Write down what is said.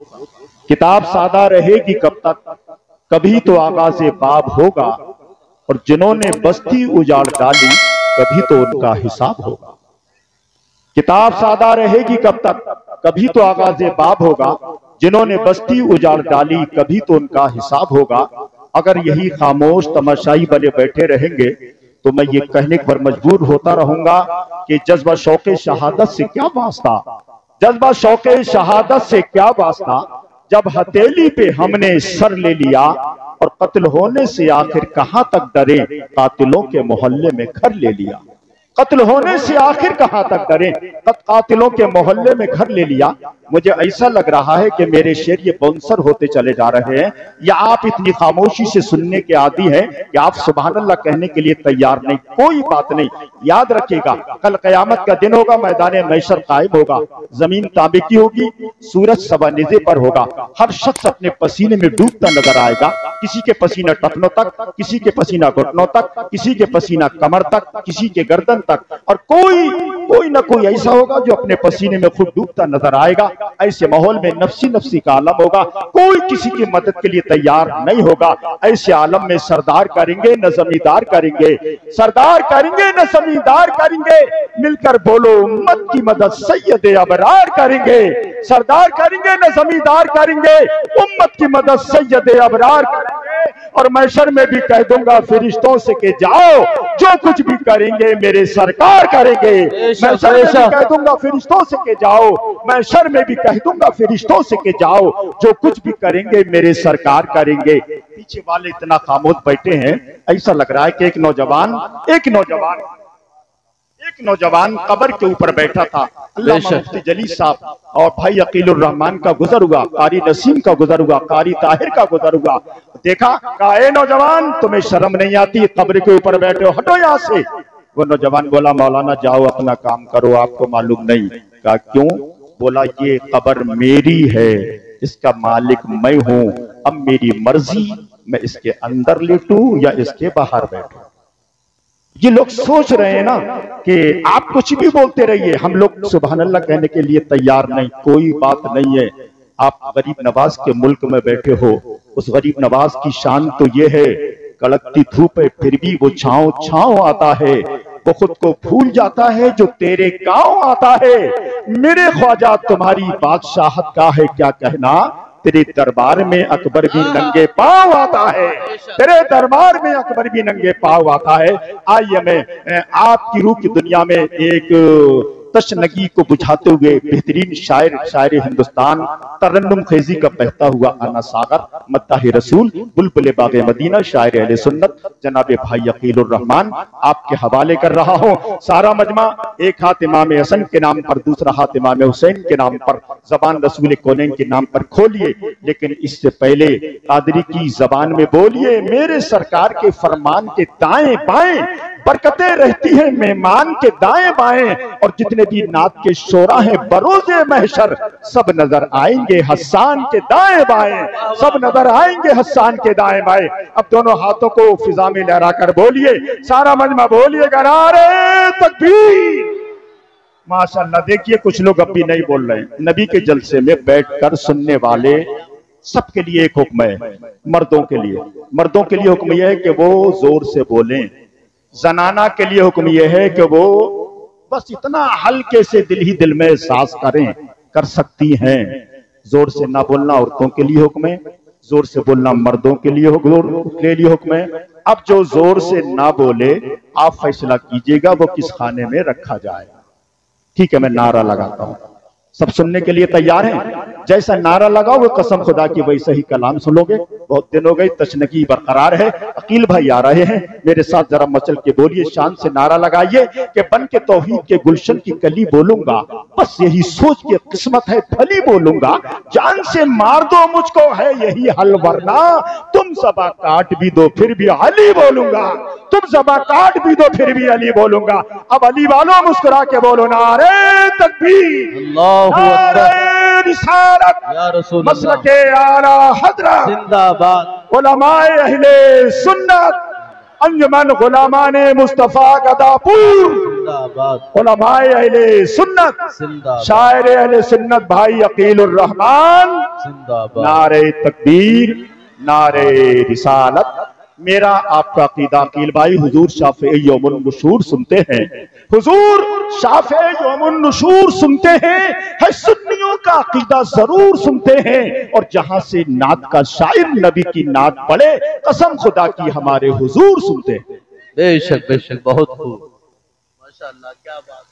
किताब सादा रहेगी कब तक, कभी तो आगाज़े बाब होगा, और जिन्होंने बस्ती उजाड़ डाली कभी तो उनका हिसाब होगा। किताब सादा रहेगी कब तक, कभी तो आगाज़े बाब होगा, जिन्होंने बस्ती उजाड़ डाली कभी तो उनका हिसाब होगा। अगर यही खामोश तमाशाई बने बैठे रहेंगे तो मैं ये कहने पर मजबूर होता रहूंगा कि जज्बा शौक़े शहादत से क्या वास्ता, जज्बा शौक़े शहादत से क्या वास्ता, जब हथेली पे हमने सर ले लिया और कत्ल होने से आखिर कहां तक डरे, कातिलों के मोहल्ले में घर ले लिया। कत्ल होने से आखिर कहां तक डरे, कातिलों के मोहल्ले में घर ले लिया। मुझे ऐसा लग रहा है कि मेरे शेर ये बाउंसर होते चले जा रहे हैं, या आप इतनी खामोशी से सुनने के आदी हैं कि आप सुभान अल्लाह कहने के लिए तैयार नहीं। कोई बात नहीं, याद रखिएगा कल क़यामत का दिन होगा, मैदान महशर कायम होगा, जमीन तांबे की होगी, सूरज सवानिज़े पर होगा, हर शख्स अपने पसीने में डूबता नजर आएगा। किसी के पसीना टखनों तक, किसी के पसीना घुटनों तक, किसी के पसीना कमर तक, किसी के गर्दन तक, और कोई ना कोई ऐसा होगा जो अपने पसीने में खुद डूबता नजर आएगा। ऐसे माहौल में नफ्सी नफ्सी का आलम होगा, कोई किसी की मदद के लिए तैयार नहीं होगा। ऐसे आलम में सरदार करेंगे न जमींदार करेंगे, सरदार करेंगे न जमींदार करेंगे, मिलकर बोलो उम्मत की मदद सैयद अबरार करेंगे। सरदार करेंगे न जमींदार करेंगे, उम्मत की मदद सैयद अबरार करेंगे। और महशर में भी कह दूंगा फिरिश्तों से कि जाओ, जो कुछ भी करेंगे मेरे सरकार करेंगे। महशर में भी कह दूंगा फिरिश्तों से कि जाओ, महशर में भी कह दूंगा फिरिश्तों से कि जाओ, जो कुछ भी करेंगे मेरे सरकार करेंगे। पीछे वाले इतना खामोश बैठे हैं, ऐसा लग रहा है कि एक नौजवान कब्र के ऊपर बैठा था। अल्लामा मुफ्ती जलील साहब और भाई अकीलुर रहमान का गुजर हुआ, कारी नसीम का गुजर हुआ, कारी ताहिर का गुजर हुआ। देखा, कहा ए नौजवान तुम्हें शर्म नहीं आती, कब्र के ऊपर बैठे हो, हटो यहाँ से। वो नौजवान बोला मौलाना जाओ अपना काम करो, आपको मालूम नहीं। कहा क्यों? बोला ये कब्र मेरी है, इसका मालिक मैं हूं, अब मेरी मर्जी मैं इसके अंदर लेटूं या इसके बाहर बैठूं। ये लोग सोच रहे हैं ना कि आप कुछ भी बोलते रहिए, हम लोग सुभान अल्लाह कहने के लिए तैयार नहीं। कोई बात नहीं है, आप गरीब नवाज के मुल्क में बैठे हो, उस गरीब नवाज की शान तो ये है, कड़कती धूप है फिर भी वो छांव छांव आता है, वो खुद को भूल जाता है जो तेरे गांव आता है। मेरे ख्वाजा तुम्हारी बादशाहत का है क्या कहना, तेरे दरबार में अकबर भी नंगे पांव आता है, तेरे दरबार में अकबर भी नंगे पांव आता है। आइए मैं आपकी रूह की दुनिया में एक तशनगी को बुझाते हुए बेहतरीन शायर हिंदुस्तान तरन्नुम खेजी का बहता हुआ आना सागर मद्दाह रसूल बुलबुल बागे मदीना शायर अहले सुन्नत जनाब भाई अकीलुर रहमान आपके हवाले कर रहा हूं। सारा मजमा एक हाथ इमाम हसन के नाम पर, दूसरा हाथ इमाम हुसैन के नाम पर, जबान रसूल कौनैन के नाम पर खोलिए, लेकिन इससे पहले कादरी की जबान में बोलिए मेरे सरकार के फरमान के दाएं बाएं बरकतें रहती हैं मेहमान के दाएं बाएं, और जितने भी नात के शोरा हैं बरोज़े महशर सब नजर आएंगे हस्सान के दाएं बाएं, सब नजर आएंगे हस्सान के दाएं बाएं। अब दोनों हाथों को फिजा में लहरा कर बोलिए, सारा मजमा बोलिएगा नारे तकबीर। माशाअल्लाह, देखिए कुछ लोग अब भी नहीं बोल रहे हैं। नबी के जलसे में बैठकर सुनने वाले सबके लिए एक हुक्म है, मर्दों के लिए हुक्म यह है कि वो जोर से बोलें, जनाना के लिए हुक्म यह है कि वो बस इतना हल्के से दिल ही दिल में एहसास कर सकती हैं। जोर से ना बोलना औरतों के लिए हुक्म है, जोर से बोलना मर्दों के लिए हुक्म है। अब जो जोर से ना बोले आप फैसला कीजिएगा वो किस खाने में रखा जाए। ठीक है, मैं नारा लगाता हूं, सब सुनने के लिए तैयार हैं? जैसा नारा लगाओ वो कसम खुदा की वैसे ही कलाम सुनोगे। बहुत दिन हो गए, तशनगी बरकरार है। अकील भाई आ रहे हैं, मेरे साथ जरा मचल के बोलिए, शान से नारा लगाइए कि बन के तौहीद के गुलशन की कली बोलूंगा, बस यही सोच के किस्मत है फली बोलूंगा, जान से मार दो मुझको है यही हल, वरना तुम सबा काट भी दो फिर भी अली बोलूंगा, तुम सबा काट भी दो फिर भी अली बोलूंगा। अब अली वालों मुस्कुरा के बोलो नारे तकबीर, मसलके आला हज़रत जिंदाबाद, उलमाए अहले सुन्नत अंजमन गुलामान मुस्तफा गदापुर, उलमाए अहले सुन्नत, शायर अहले सुन्नत भाई अकीलुर रहमान, नारे तकबीर, नारे रिसालत। मेरा आपका अकीदा अकील भाई हुजूर शाफ़िई यौमुन नुशूर सुनते हैं, हुजूर शाफ़िई यौमुन नुशूर सुनते हैं, है सुन्नियों का अकीदा जरूर सुनते हैं। और जहां से नात का शायर नबी की नात पढ़े, कसम खुदा की हमारे हुजूर सुनते हैं। बेशक बेशक, बहुत खूब, माशाअल्लाह, क्या बात।